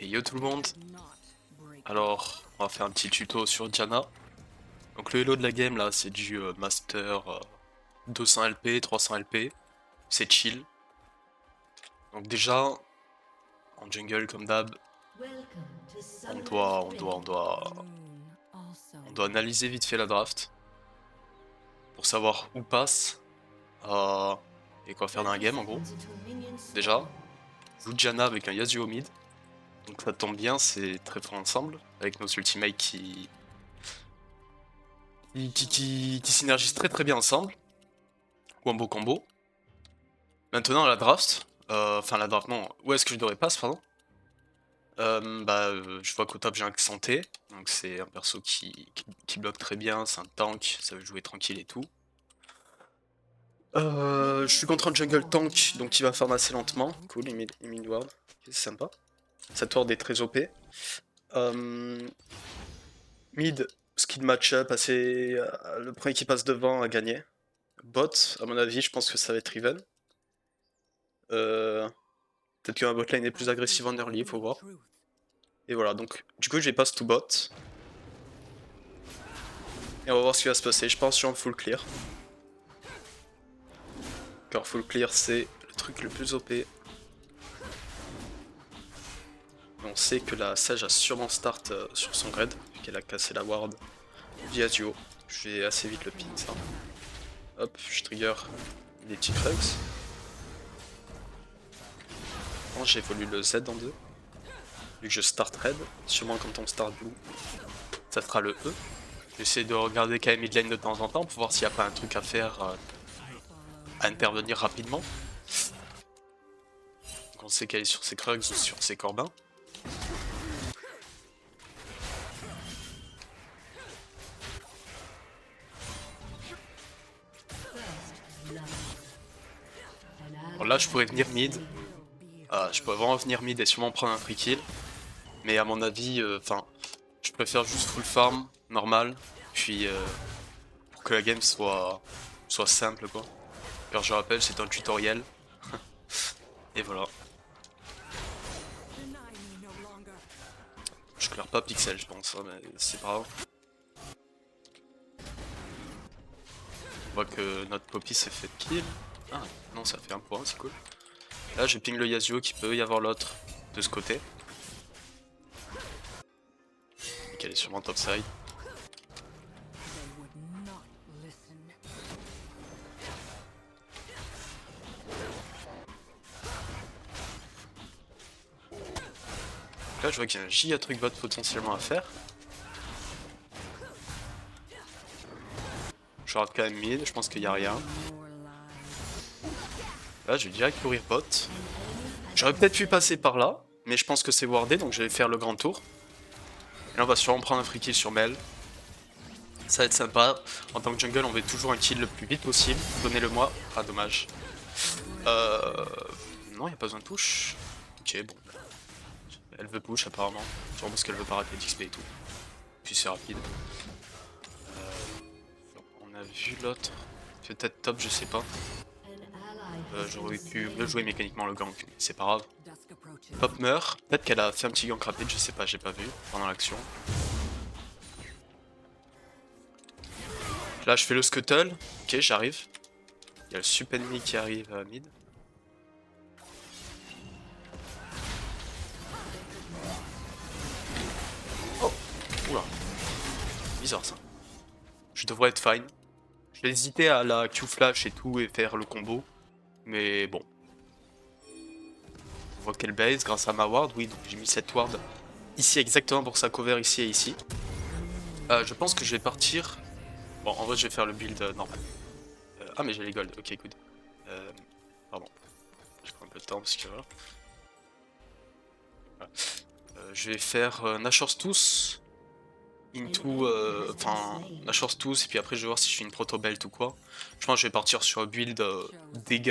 Et yo tout le monde, alors on va faire un petit tuto sur Diana. Donc le hello de la game là c'est du master 200 LP, 300 LP, c'est chill. Donc déjà, en jungle comme d'hab, on doit analyser vite fait la draft pour savoir où passe et quoi faire dans la game en gros. Déjà, joue Diana avec un Yasuo mid, donc ça tombe bien, c'est très fort ensemble, avec nos ultimates qui synergisent très bien ensemble. Wombo combo. Maintenant la draft, enfin la draft non, où est-ce que je devrais passer pardon. Je vois qu'au top j'ai un Xanté, donc c'est un perso qui bloque très bien, c'est un tank, ça veut jouer tranquille et tout. Je suis contre un jungle tank, donc il va farm assez lentement, cool, il mid ward, c'est sympa. Cette ward est très OP. Mid, skill match-up, le premier qui passe devant a gagné. Bot, à mon avis, je pense que ça va être Riven. Peut-être que ma botlane est plus agressive en early, faut voir. Et voilà, donc du coup j'ai passe to bot. Et on va voir ce qui va se passer, je pense sur un full clear. Car full clear c'est le truc le plus OP. Et on sait que la Sage a sûrement start sur son raid, vu qu'elle a cassé la ward via duo. Je vais assez vite le ping ça. Hop, je trigger les petits Krugs. J'évolue le Z en 2. Vu que je start raid, sûrement quand on start blue, ça sera le E. J'essaie de regarder quand même mid lane de temps en temps pour voir s'il n'y a pas un truc à faire, à intervenir rapidement. Donc on sait qu'elle est sur ses Krugs ou sur ses Corbins. Bon, là je pourrais venir mid. Je pourrais vraiment venir mid et sûrement prendre un free kill. Mais à mon avis, je préfère juste full farm, normal. Puis pour que la game soit simple quoi. Car je rappelle, c'est un tutoriel. Et voilà. Je claire pas pixel je pense, hein, mais c'est pas grave. On voit que notre Poppy s'est fait kill. Ah non, ça fait un point, c'est cool. Là je ping le Yasuo qui peut y avoir l'autre de ce côté. Et qu'elle est sûrement topside. Là je vois qu'il y a un giga truc bot potentiellement à faire. Je rate quand même mid, je pense qu'il n'y a rien. Là je vais direct courir bot. J'aurais peut-être pu passer par là, mais je pense que c'est wardé donc je vais faire le grand tour. Et là on va sûrement prendre un free kill sur Mel. Ça va être sympa. En tant que jungle on veut toujours un kill le plus vite possible. Donnez-le moi. Ah dommage. Non, il n'y a pas besoin de push. Ok, bon. Elle veut push apparemment. Sûrement parce qu'elle veut pas rater d'XP et tout. Puis c'est rapide. On a vu l'autre. Peut-être top, je sais pas. J'aurais pu mieux jouer mécaniquement le gank, mais c'est pas grave. Pop meurt. Peut-être qu'elle a fait un petit gank rapide, je sais pas, j'ai pas vu pendant l'action. Là, je fais le scuttle. Ok, j'arrive. Il y a le sup ennemi qui arrive à mid. Oh! Oula. Bizarre ça. Je devrais être fine. Je vais hésiter à la Q-flash et tout et faire le combo. Mais bon. On voit qu'elle base grâce à ma ward. Oui, donc j'ai mis cette ward ici exactement pour sa cover ici et ici. Je pense que je vais partir. Bon, en vrai, je vais faire le build normal. Ah, mais j'ai les gold. Ok, good. Pardon. Je prends un peu de temps parce que voilà. Je vais faire Nashor's tous into. Enfin, Nashor's tous et puis après, je vais voir si je fais une proto belt ou quoi. Je pense que je vais partir sur un build dégâts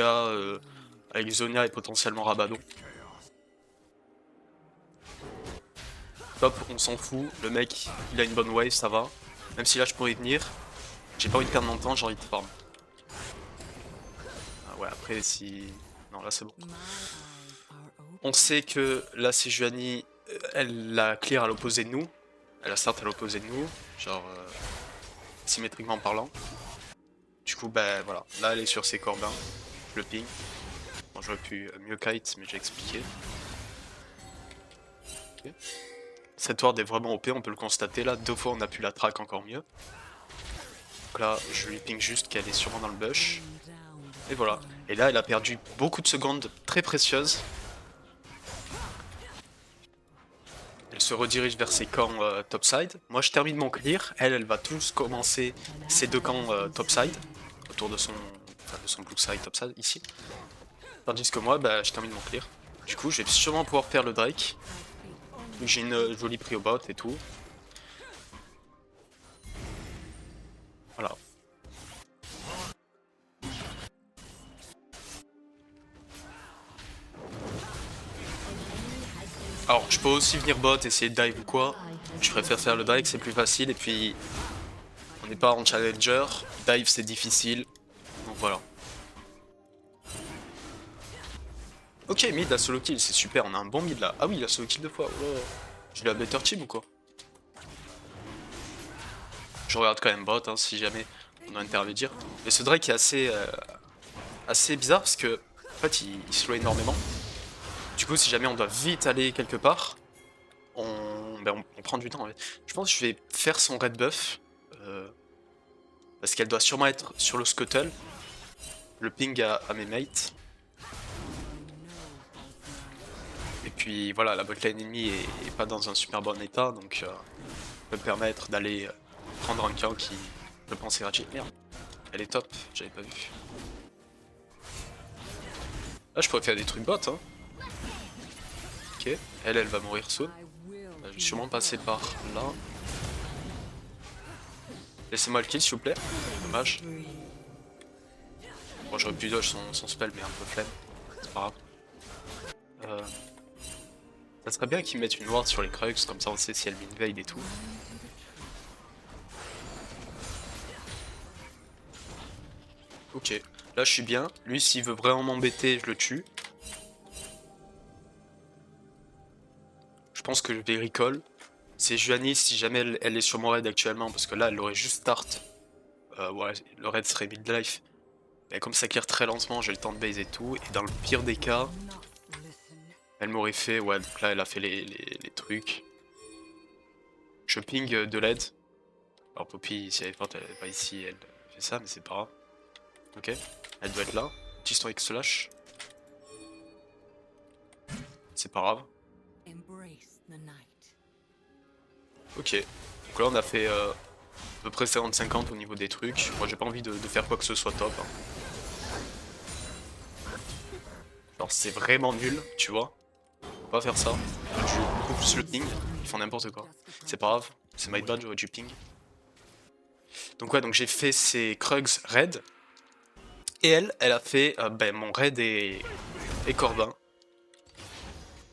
avec Zonia et potentiellement Rabadon. Top, on s'en fout. Le mec, il a une bonne wave, ça va. Même si là, je pourrais y venir. J'ai pas envie de perdre mon temps, j'ai envie de farm. Ah ouais, après, si. Non, là, c'est bon. On sait que la Sejuani elle la clear à l'opposé de nous. Elle la start à l'opposé de nous. Genre, symétriquement parlant. Du coup, bah voilà. Là, elle est sur ses corbins. Je le ping. Bon, j'aurais pu mieux kite, mais j'ai expliqué. Okay. Cette ward est vraiment OP, on peut le constater. Là, 2 fois, on a pu la track encore mieux. Donc là, je lui ping juste qu'elle est sûrement dans le bush. Et voilà. Et là, elle a perdu beaucoup de secondes très précieuses. Elle se redirige vers ses camps topside. Moi, je termine mon clear. Elle va tous commencer ses 2 camps topside. Autour de son blue side topside, ici. Tandis que moi, bah, je termine mon clear. Du coup, je vais sûrement pouvoir faire le Drake. J'ai une jolie prio bot et tout. Voilà. Alors, je peux aussi venir bot, essayer de dive ou quoi. Je préfère faire le Drake, c'est plus facile. Et puis, on n'est pas en challenger. Dive, c'est difficile. Donc voilà. Ok, mid a solo kill, c'est super, on a un bon mid là. Ah oui, il a solo kill 2 fois. Oh. J'ai la better team ou quoi? Je regarde quand même bot, hein, si jamais on doit intervenir. Mais ce Drake est assez bizarre parce que, en fait, il slow énormément. Du coup, si jamais on doit vite aller quelque part, on prend du temps en fait. Je pense que je vais faire son red buff. Parce qu'elle doit sûrement être sur le scuttle. Le ping à mes mates. Et puis voilà, la botlane ennemie est pas dans un super bon état, donc ça peut me permettre d'aller prendre un camp qui, je pense, est gratuit. Merde, elle est top, j'avais pas vu. Là, je pourrais faire des trucs bot, hein. Ok, elle va mourir soon. Je vais sûrement passer par là. Laissez-moi le kill, s'il vous plaît. Dommage. Bon, j'aurais pu dodge son spell, mais un peu flemme. C'est pas grave. Ça serait bien qu'ils mettent une ward sur les Krugs, comme ça on sait si elle m'invade et tout. Ok, là je suis bien. Lui, s'il veut vraiment m'embêter, je le tue. Je pense que je vais recall. C'est Juanis si jamais elle est sur mon raid actuellement, parce que là elle l'aurait juste start. Ouais, le raid serait midlife. Mais comme ça clear très lentement, j'ai le temps de base et tout. Et dans le pire des cas, elle m'aurait fait. Ouais, donc là elle a fait les trucs. Je ping de l'aide. Alors Poppy, si elle est forte, elle est pas ici, elle fait ça, mais c'est pas grave. Ok, elle doit être là. Tiston X slash. C'est pas grave. Ok, donc là on a fait à peu près 50-50 au niveau des trucs. Moi j'ai pas envie de faire quoi que ce soit top. Hein. Alors c'est vraiment nul, tu vois. Faut pas faire ça. Je joue beaucoup plus le ping, ils font n'importe quoi. C'est pas grave, c'est my bad, j'aurais dû ping. Donc ouais, donc j'ai fait ces Krugs raid. Et elle a fait mon raid et Corbin.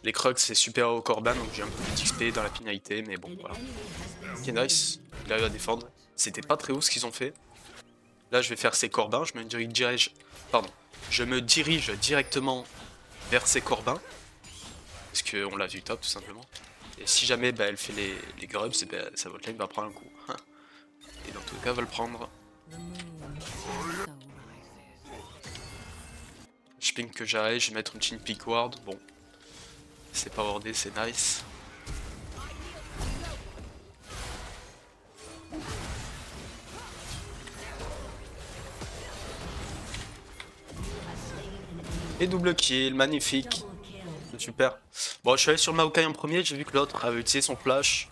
Les Krugs c'est super au Corbin, donc j'ai un peu plus d'XP dans la finalité, mais bon voilà. Ok, nice, il arrive à défendre. C'était pas très haut ce qu'ils ont fait. Là je vais faire ses Corbins, je me dirige directement vers ses Corbins. Parce qu'on l'a vu top tout simplement. Et si jamais elle fait les grubs, sa botlane va prendre un coup. Et dans tous les cas, elle va le prendre. Je ping que j'arrête, je vais mettre une chin pick ward. Bon, c'est pas wardé, c'est nice. Et double kill, magnifique. Super. Bon, je suis allé sur Maokai en premier, j'ai vu que l'autre avait utilisé son flash.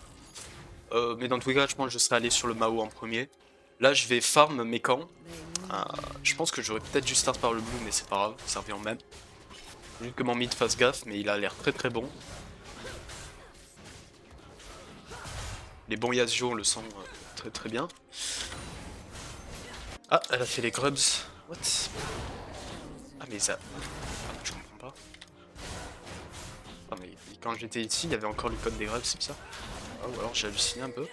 Mais dans tous les cas, je pense que je serais allé sur le Mao en premier. Là, je vais farm mes camps. Je pense que j'aurais peut-être dû start par le blue, mais c'est pas grave, ça revient au même. Juste que mon mid fasse gaffe, mais il a l'air très très bon. Les bons Yasuo, on le sent très très bien. Ah, elle a fait les grubs. What? Ah, mais ça. Ah, je comprends pas. Ah, mais quand j'étais ici, il y avait encore le code des grubs, c'est ça? Ah, ou alors j'ai halluciné un peu.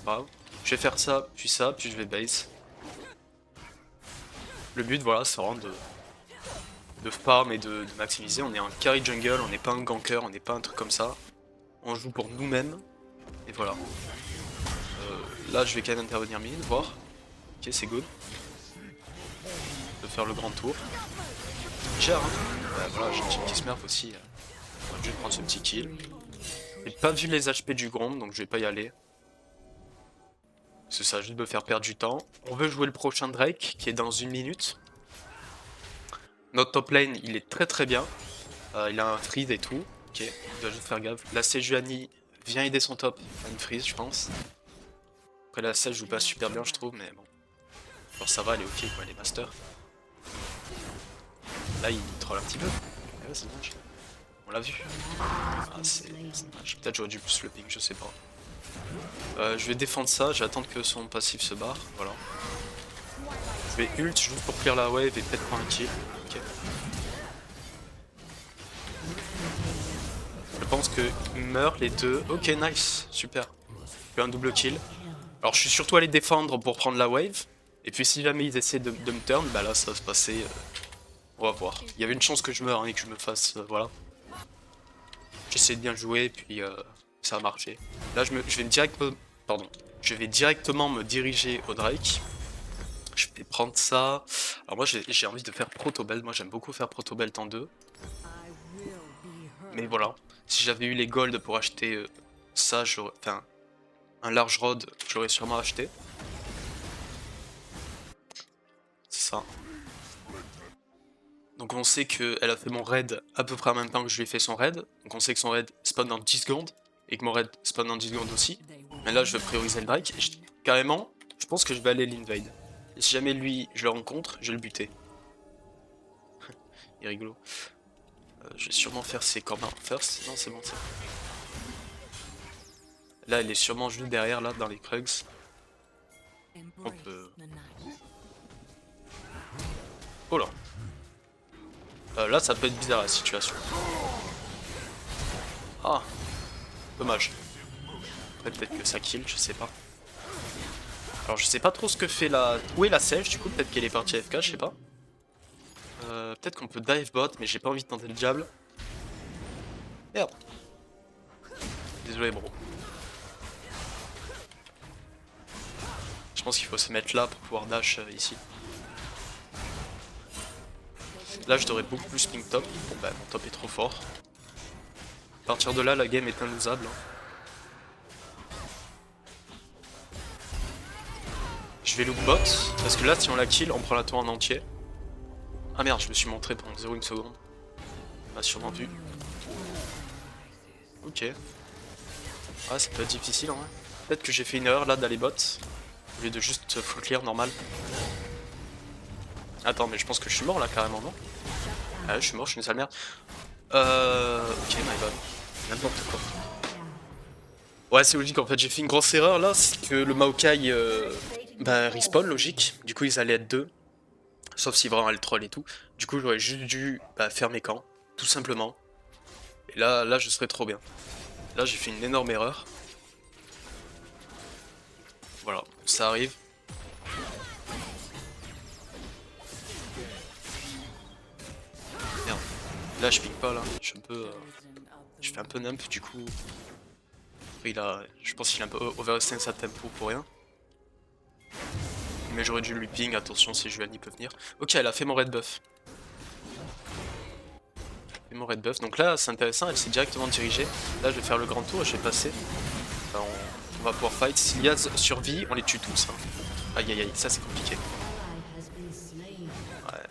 Pas grave. Je vais faire ça, puis je vais base. Le but, voilà, c'est vraiment de farm et de maximiser. On est un carry jungle, on n'est pas un ganker, on n'est pas un truc comme ça. On joue pour nous-mêmes. Et voilà. Là, je vais quand même intervenir mid, voir. Ok, c'est good. De faire le grand tour. Cher, hein. Voilà, j'ai un team qui se merve aussi. Je vais prendre ce petit kill. J'ai pas vu les HP du Grom, donc je vais pas y aller. C'est ça, juste me faire perdre du temps. On veut jouer le prochain Drake, qui est dans 1 minute. Notre top lane, il est très très bien. Il a un freeze et tout. Ok, il doit juste faire gaffe. La Sejuani vient aider son top à une freeze, je pense. Après la Sej joue pas super bien, je trouve, mais bon. Alors ça va, elle est ok, quoi, elle est master. Là, il troll un petit peu. Ouais, c'est dommage. On l'a vu. Ah, c'est dommage. Peut-être j'aurais dû plus le ping, je sais pas. Je vais défendre ça, je vais attendre que son passif se barre, voilà. Je vais ult juste pour clear la wave et peut-être prendre un kill. Ok. Je pense qu'ils meurent les deux. Ok, nice, super. J'ai eu un double kill. Alors je suis surtout allé défendre pour prendre la wave. Et puis si jamais ils essaient de me turn, bah là ça va se passer. On va voir. Il y avait une chance que je meure et que je me fasse. Voilà. J'essaie de bien jouer, puis ça a marché. Là je vais directement. Pardon. Je vais directement me diriger au Drake. Je vais prendre ça. Alors moi j'ai envie de faire Protobelt. Moi j'aime beaucoup faire Protobelt en 2. Mais voilà. Si j'avais eu les golds pour acheter ça, j'aurais. Enfin, un large rod, j'aurais sûrement acheté. C'est ça. Donc on sait qu'elle a fait mon raid à peu près en même temps que je lui ai fait son raid. Donc on sait que son raid spawn dans 10 secondes. Et que mon raid spawn dans 10 secondes aussi. Mais là je vais prioriser le Drake. Et carrément, je pense que je vais aller l'invade. Et si jamais lui, je le rencontre, je vais le buter. Il est rigolo. Je vais sûrement faire ses corbins first. Non, c'est bon ça. Là, elle est sûrement juste derrière, là, dans les Krugs. On peut... Oh là. Là, ça peut être bizarre la situation. Ah, dommage. Après, peut-être que ça kill, je sais pas. Alors, je sais pas trop ce que fait la... Où est la Sage, du coup, peut-être qu'elle est partie AFK, je sais pas. Peut-être qu'on peut dive bot, mais j'ai pas envie de tenter le diable. Merde. Désolé, bro. Je pense qu'il faut se mettre là pour pouvoir dash ici. Là, je devrais beaucoup plus ping top. Bon, bah, mon top est trop fort. À partir de là, la game est inlosable. Je vais look bot, parce que là, si on la kill, on prend la tour en entier. Ah merde, je me suis montré pendant 0,1 seconde. On m'a sûrement vu. Ok. Ah, ça peut être difficile en vrai. Peut-être que j'ai fait une erreur là d'aller bot, au lieu de juste full clear normal. Attends, mais je pense que je suis mort là carrément, non? Ah ouais, je suis mort, je suis une sale merde. Ok, my bad. N'importe quoi. Ouais, c'est logique en fait, j'ai fait une grosse erreur là, c'est que le Maokai bah, respawn, logique. Du coup, ils allaient être deux. Sauf si vraiment elle troll et tout. Du coup, j'aurais juste dû faire mes camps, tout simplement. Et là, je serais trop bien. Là, j'ai fait une énorme erreur. Voilà, ça arrive. Merde. Là, je pique pas là. Je suis un peu. Je fais un peu nump du coup. Je pense qu'il a un peu overextend sa tempo pour rien. Mais j'aurais dû lui ping, attention si Juani peut venir. Ok, elle a fait mon red buff. Fait mon red buff. Donc là, c'est intéressant, elle s'est directement dirigée. Là, je vais faire le grand tour et je vais passer. Enfin, on va pouvoir fight. S'il y a survie, on les tue tous. Hein. Aïe aïe aïe, ça c'est compliqué. Ouais.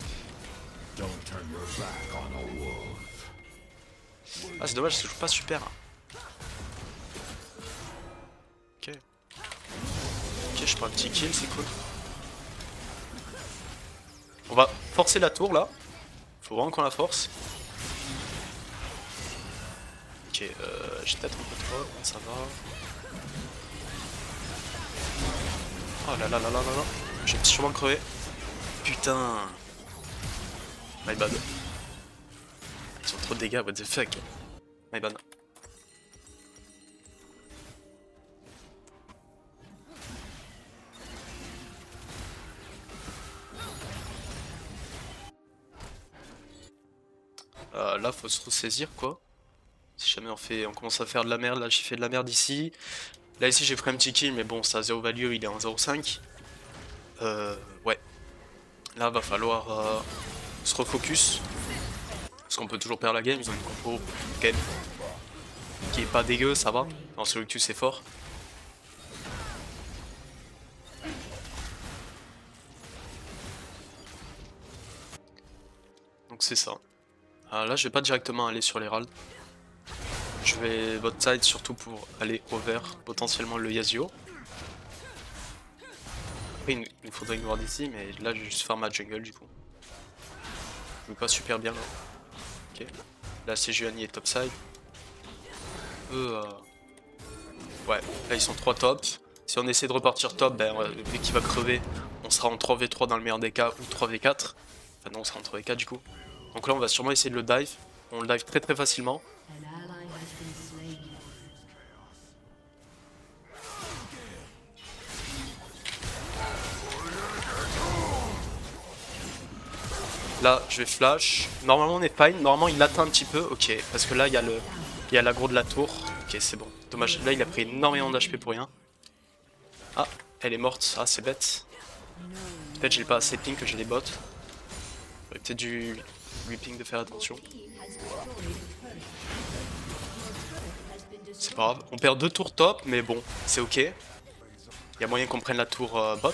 Ah, c'est dommage, ça joue pas super. Ok. Ok, je prends un petit kill, c'est cool. On va forcer la tour là. Faut vraiment qu'on la force. Ok, j'ai peut-être un peu trop, ça va. Oh là là là là là là. J'ai sûrement crevé. Putain. My bad. Ils ont trop de dégâts, what the fuck. My bad. Là, faut se ressaisir quoi. Si Si jamais on commence à faire de la merde, là j'ai fait de la merde ici. Là ici j'ai pris un petit kill, mais bon, ça a 0 value, il est en 0,5. Ouais. Là va falloir se refocus. Parce qu'on peut toujours perdre la game, ils ont une compo game qui est pas dégueu, ça va. Dans celui que tu c'est fort. Donc c'est ça. Là je vais pas directement aller sur l'Herald. Je vais bot side surtout pour aller over potentiellement le Yasuo. Après il nous faudrait une ward ici, mais là je vais juste faire ma jungle du coup. Je joue pas super bien là. Ok. Là Sejuani est topside. Ouais, là ils sont 3 top. Si on essaie de repartir top, ben, dès qu'il va crever, on sera en 3v3 dans le meilleur des cas ou 3v4. Enfin non, on sera en 3v4 du coup. Donc là on va sûrement essayer de le dive. On le dive très très facilement. Là je vais flash. Normalement on est fine. Normalement il atteint un petit peu. Ok, parce que là il y a l'aggro de la tour. Ok, c'est bon. Dommage, là il a pris énormément d'HP pour rien. Ah, elle est morte. Ah, c'est bête. Peut-être j'ai pas assez ping que j'ai des bots. J'aurais peut-être dû lui ping de faire attention. C'est pas grave. On perd 2 tours top, mais bon, c'est ok. Il y a moyen qu'on prenne la tour bot.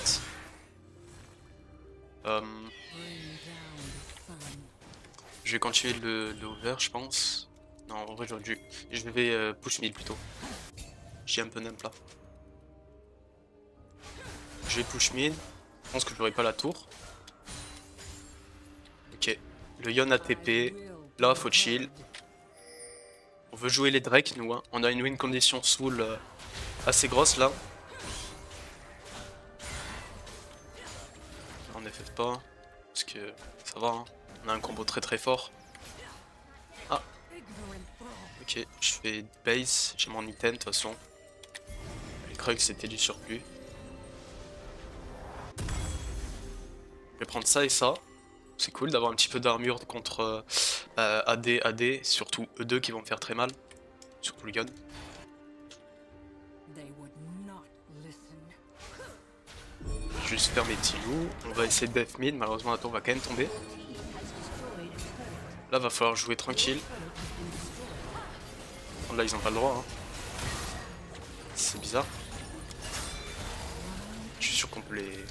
Je vais continuer le over, je pense. Non, en vrai, j'aurais dû. Je vais push mid plutôt. J'ai un peu nump là. Je vais push mid. Je pense que je n'aurai pas la tour. Ok. Le Yon a TP. Là, faut chill. On veut jouer les Drake, nous. Hein. On a une win condition soul assez grosse là. On ne fait pas. Parce que ça va. Hein. On a un combo très très fort. Ah. Ok, je fais base. J'ai mon item de toute façon. Les Krugs c'était du surplus. Je vais prendre ça et ça. C'est cool d'avoir un petit peu d'armure contre AD, surtout eux2 qui vont me faire très mal. Surtout le gun. Je vais juste faire mes petits loups. On va essayer de death mid. Malheureusement la tour va quand même tomber. Là va falloir jouer tranquille. Là ils ont pas le droit. Hein. C'est bizarre. Je suis sûr qu'on peut les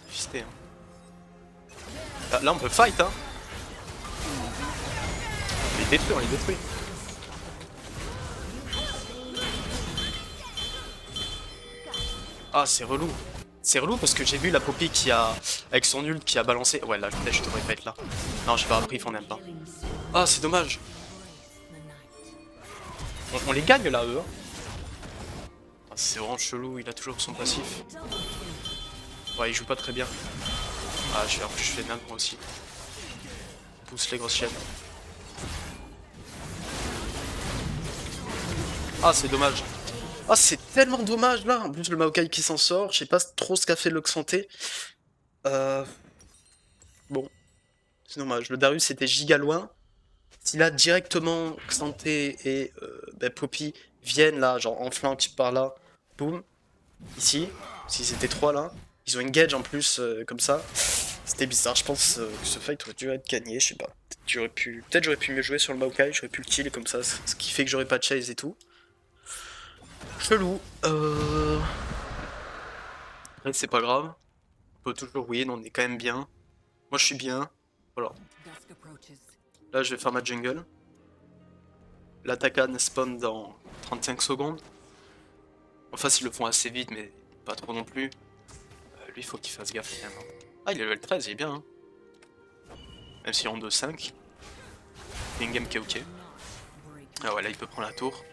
fister. Hein. Là on peut fight. Hein. On les détruit, on les détruit. Ah c'est relou. C'est relou parce que j'ai vu la Poppy qui a, avec son ult qui a balancé. Ouais là je devrais pas être là. Non j'ai pas appris, ils font n'aime pas. Ah c'est dommage. On les gagne là eux. Hein. Ah, c'est vraiment chelou, il a toujours son passif. Ouais il joue pas très bien. Ah je fais n'importe moi aussi. Pousse les grosses chiennes. Ah c'est dommage. Ah c'est tellement dommage là. En plus le Maokai qui s'en sort. Je sais pas trop ce qu'a fait le Xanté. Bon. C'est dommage. Le Darius était giga loin. Si là directement Xanté et Poppy viennent là, genre en flank par là, boum, ici, s'ils étaient 3 là, ils ont une gauge en plus comme ça, c'était bizarre, je pense que ce fight aurait dû être gagné, je sais pas, peut-être j'aurais pu mieux jouer sur le Maokai, j'aurais pu le kill comme ça, ce qui fait que j'aurais pas de chase et tout. Chelou, après c'est pas grave, on peut toujours win, on est quand même bien, moi je suis bien, voilà. Là je vais faire ma jungle. L'Attacan spawn dans 35 secondes. Enfin ils le font assez vite mais pas trop non plus. Lui il faut qu'il fasse gaffe finalement. Ah il est level 13, il est bien hein. Même si on 2-5. Il y a une game qui est ok. Ah ouais là il peut prendre la tour.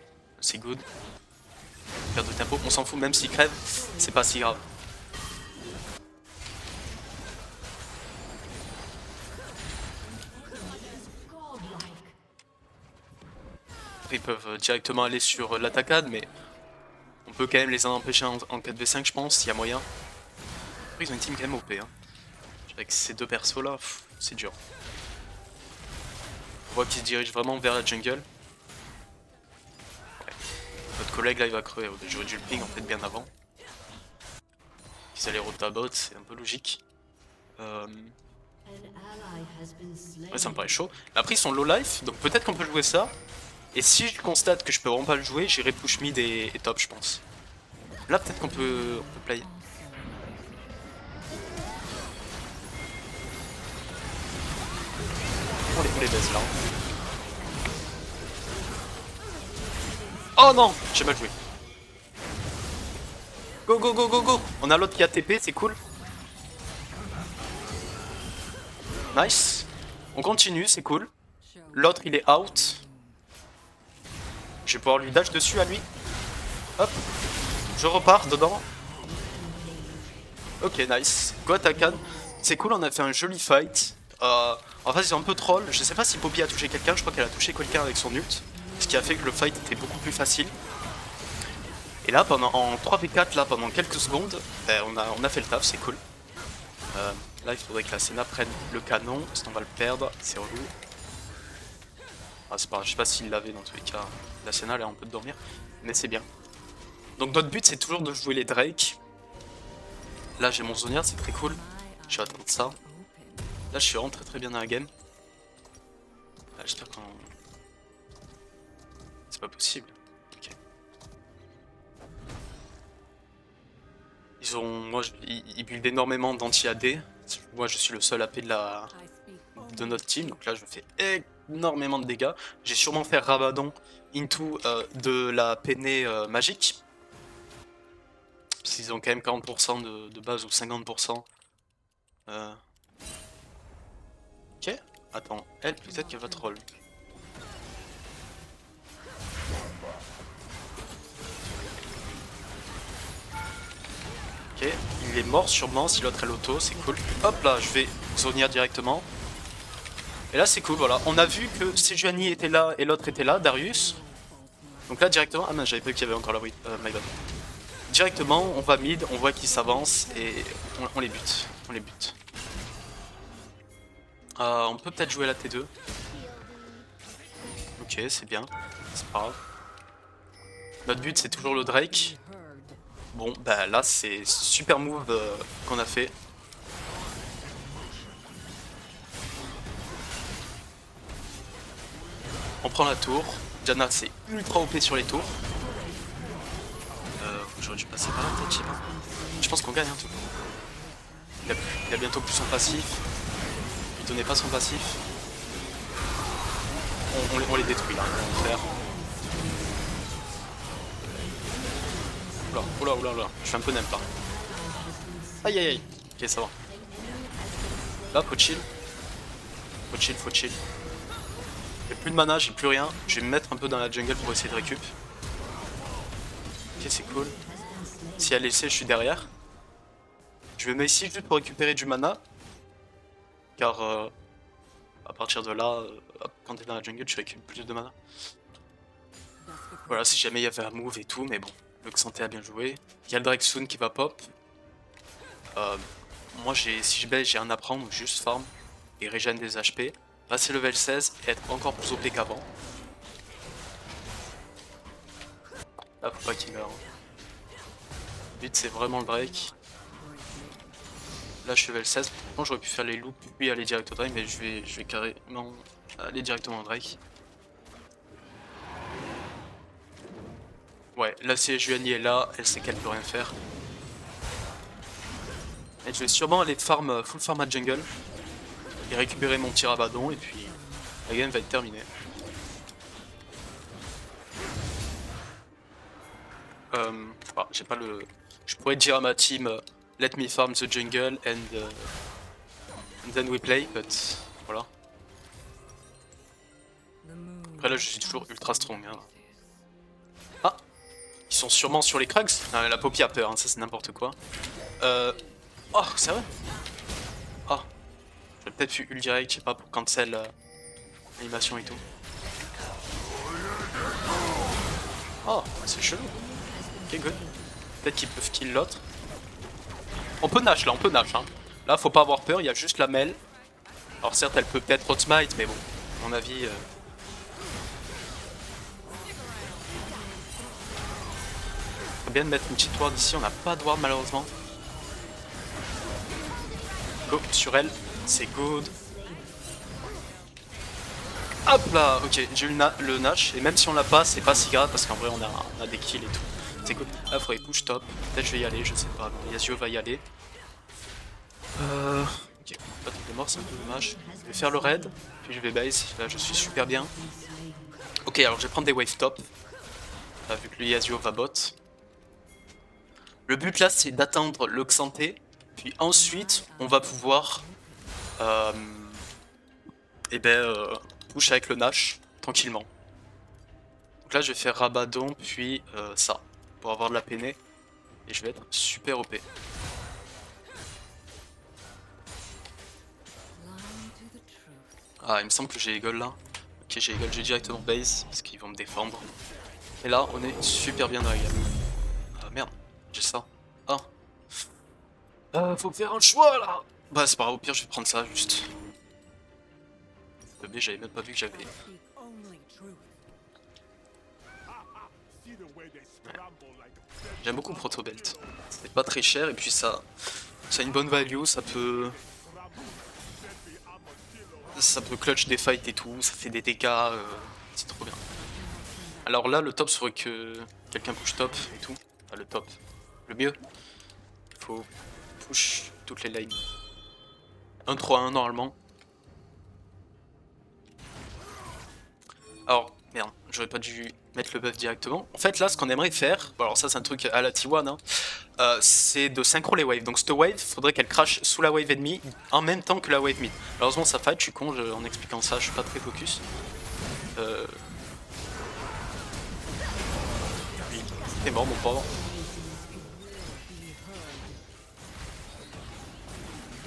C'est good. Perte de tempo, on s'en fout même s'il crève, c'est pas si grave. Ils peuvent directement aller sur l'attaquade, mais on peut quand même les en empêcher en 4v5 je pense, s'il y a moyen. Après ils ont une team quand même OP hein. Avec ces deux persos là, c'est dur. On voit qu'ils se dirigent vraiment vers la jungle. Notre collègue là il va crever, j'aurais dû le ping en fait bien avant. Qu'ils allaient rota bot, c'est un peu logique. Ouais, ça me paraît chaud. Mais après ils sont low life, donc peut-être qu'on peut jouer ça. Et si je constate que je peux vraiment pas le jouer, j'irai push mid et top je pense. Là peut-être qu'on peut play. On les baisse là. Oh non, j'ai mal joué. Go go go go go. On a l'autre qui a TP, c'est cool. Nice. On continue, c'est cool. L'autre il est out. Je vais pouvoir lui dash dessus à lui. Hop. Je repars dedans. Ok, nice. Go Atakan. C'est cool, on a fait un joli fight. En fait, ils sont un peu troll. Je sais pas si Poppy a touché quelqu'un. Je crois qu'elle a touché quelqu'un avec son ult. Ce qui a fait que le fight était beaucoup plus facile. Et là, en 3v4, là, pendant quelques secondes, ben, on a fait le taf, c'est cool. Là, il faudrait que la Senna prenne le canon, sinon on va le perdre, c'est relou. Ah, c'est pas grave, je sais pas s'il l'avait dans tous les cas. La Senna, elle a un peu de dormir, mais c'est bien. Donc notre but, c'est toujours de jouer les Drake. Là, j'ai mon Zonia, c'est très cool. Je vais attendre ça. Là, je suis vraiment très bien dans la game. J'espère qu'on... C'est pas possible. Ok. Ils buildent énormément d'anti-AD. Moi, je suis le seul AP de notre team, donc là, je fais énormément de dégâts. J'ai sûrement fait Rabadon into de la peinée magique. Parce qu'ils ont quand même 40% de base ou 50%. Ok, attends, elle peut-être qu'elle va troll. Ok, il est mort sûrement si l'autre est l'auto, c'est cool. Hop là, je vais Zonia directement. Et là c'est cool, voilà. On a vu que Sejuani était là et l'autre était là, Darius. Donc là directement, ah mince, j'avais pas vu qu'il y avait encore la oui, my bad. Directement, on va mid, on voit qu'ils s'avancent et on les bute. On les bute. On peut peut-être jouer la T2. Ok, c'est bien, c'est pas grave. Notre but c'est toujours le Drake. Bon, bah là c'est super move qu'on a fait. On prend la tour. Janna c'est ultra OP sur les tours. J'aurais dû passer par là peut-être, je sais pas. Je pense qu'on gagne hein, tout. Il a bientôt plus son passif. Il donnait pas son passif. On les détruit là, on va faire. Oula, je suis un peu n'aime pas. Aïe aïe aïe. Ok, ça va. Là, faut chill. Faut chill. J'ai plus de mana, j'ai plus rien. Je vais me mettre un peu dans la jungle pour essayer de récup. Ok, c'est cool. Si elle est laissée, je suis derrière. Je me mets ici juste pour récupérer du mana. Car à partir de là, quand t'es dans la jungle, tu récupères plus de mana. Voilà, si jamais il y avait un move et tout, mais bon. Le Xanté a bien joué. Il y a le Drake Soon qui va pop. Moi, si je baisse, j'ai rien à prendre, donc juste farm et régène des HP. Passer level 16 et être encore plus OP qu'avant. Là, faut pas qu'il meure. Le but, c'est vraiment le Drake. Là, je suis level 16. Bon, j'aurais pu faire les loops puis aller direct au Drake, mais je vais carrément aller directement au Drake. Ouais, là, si Juani est là, elle sait qu'elle peut rien faire. Et je vais sûrement aller full farm à jungle. Et récupérer mon petit Rabadon, et puis la game va être terminée. J'ai pas le... Je pourrais dire à ma team, let me farm the jungle and then we play, but voilà. Après là, je suis toujours ultra strong. Hein. Ah, ils sont sûrement sur les Krugs. Non, la Poppy a peur, hein, ça c'est n'importe quoi. Oh, sérieux? Oh, j'aurais peut-être pu ult direct, je sais pas, pour cancel l'animation et tout. Oh, c'est chelou. Ok, good. Peut-être qu'ils peuvent kill l'autre. On peut Nash là, on peut Nash. Hein. Là, faut pas avoir peur, il y a juste la Mel. Alors certes, elle peut peut-être hot smite, mais bon, à mon avis... serait bien de mettre une petite ward ici, on n'a pas de ward malheureusement. Go sur elle, c'est good. Hop là, ok, j'ai eu le Nash, et même si on l'a pas, c'est pas si grave parce qu'en vrai on a des kills et tout. C'est good. Ah, faudrait push top, peut-être je vais y aller, je sais pas. Bon, Yasuo va y aller. Ok, pas tout est mort, c'est un peu dommage. Je vais faire le raid, puis je vais base, là je suis super bien. Ok, alors je vais prendre des wave top, vu que le Yasuo va bot. Le but là c'est d'attendre le Xanté, puis ensuite on va pouvoir push avec le Nash tranquillement. Donc là je vais faire Rabadon puis ça, pour avoir de la peinée, et je vais être super OP. Ah, il me semble que j'ai Eagle là. Ok, j'ai Eagle, j'ai directement base parce qu'ils vont me défendre. Et là on est super bien dans la game. Ah merde, j'ai ça. Ah. Faut faire un choix là. Bah c'est pas grave, au pire je vais prendre ça juste. Le B, j'avais même pas vu que j'avais. Ouais. J'aime beaucoup Protobelt. C'est pas très cher et puis ça a une bonne value, ça peut clutch des fights et tout, ça fait des dégâts, c'est trop bien. Alors là le top serait que quelqu'un push top et tout. Enfin le top. Le mieux. Il faut push toutes les lanes. 1-3-1 normalement. Alors, merde, j'aurais pas dû mettre le buff directement. En fait, là, ce qu'on aimerait faire, bon, alors ça, c'est un truc à la T1, hein, c'est de synchro les waves. Donc, cette wave, faudrait qu'elle crache sous la wave ennemie en même temps que la wave mid. Malheureusement, ça fight, je suis con en expliquant ça, je suis pas très focus. Oui, t'es mort, mon pauvre.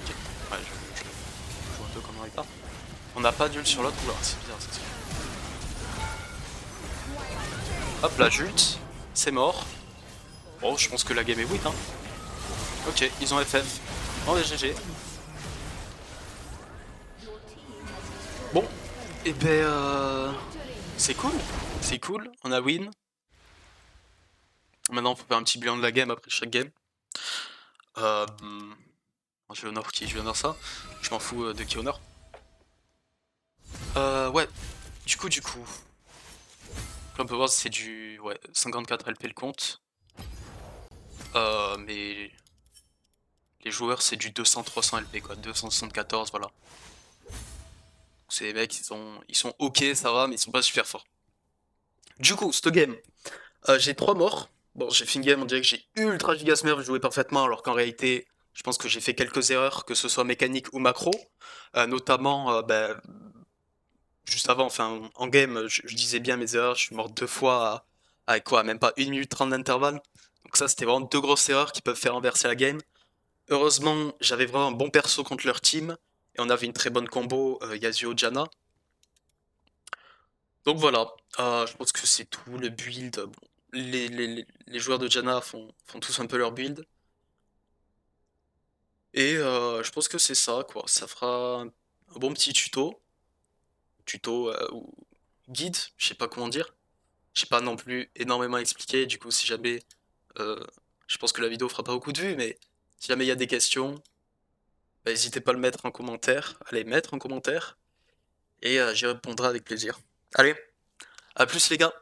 Ok, ouais, je joue un peu comme un retard. On n'a pas d'ult sur l'autre, oula, c'est bizarre ça. Hop, la jute, c'est mort. Bon, je pense que la game est win, hein. Ok, ils ont FF. Oh, les GG. Bon, et ben c'est cool, on a win. Maintenant, faut faire un petit bilan de la game après chaque game. Je vais honor qui? Je vais honor ça. Je m'en fous de qui honor. Ouais, du coup. Comme on peut voir, c'est du 54 LP le compte. Mais les joueurs, c'est du 200-300 LP quoi, 274, voilà. C'est les mecs, ils sont ok, ça va, mais ils sont pas super forts. Du coup, cette game, j'ai 3 morts. Bon, j'ai fait une game, on dirait que j'ai ultra giga smurf, je jouais parfaitement, alors qu'en réalité, je pense que j'ai fait quelques erreurs, que ce soit mécanique ou macro. Notamment, juste avant, enfin, en game, je disais bien mes erreurs, je suis mort 2 fois avec quoi, même pas 1 minute 30 d'intervalle. Donc ça, c'était vraiment 2 grosses erreurs qui peuvent faire renverser la game. Heureusement, j'avais vraiment un bon perso contre leur team, et on avait une très bonne combo Yasuo-Janna. Donc voilà, je pense que c'est tout, le build. Bon, les joueurs de Janna font tous un peu leur build. Et je pense que c'est ça, quoi. Ça fera un bon petit tuto ou guide, je sais pas comment dire. J'ai pas non plus énormément expliqué, du coup si jamais, euh, je pense que la vidéo fera pas beaucoup de vues, mais si jamais il y a des questions, bah, n'hésitez pas à le mettre en commentaire, allez mettre en commentaire, et j'y répondrai avec plaisir. Allez, à plus les gars!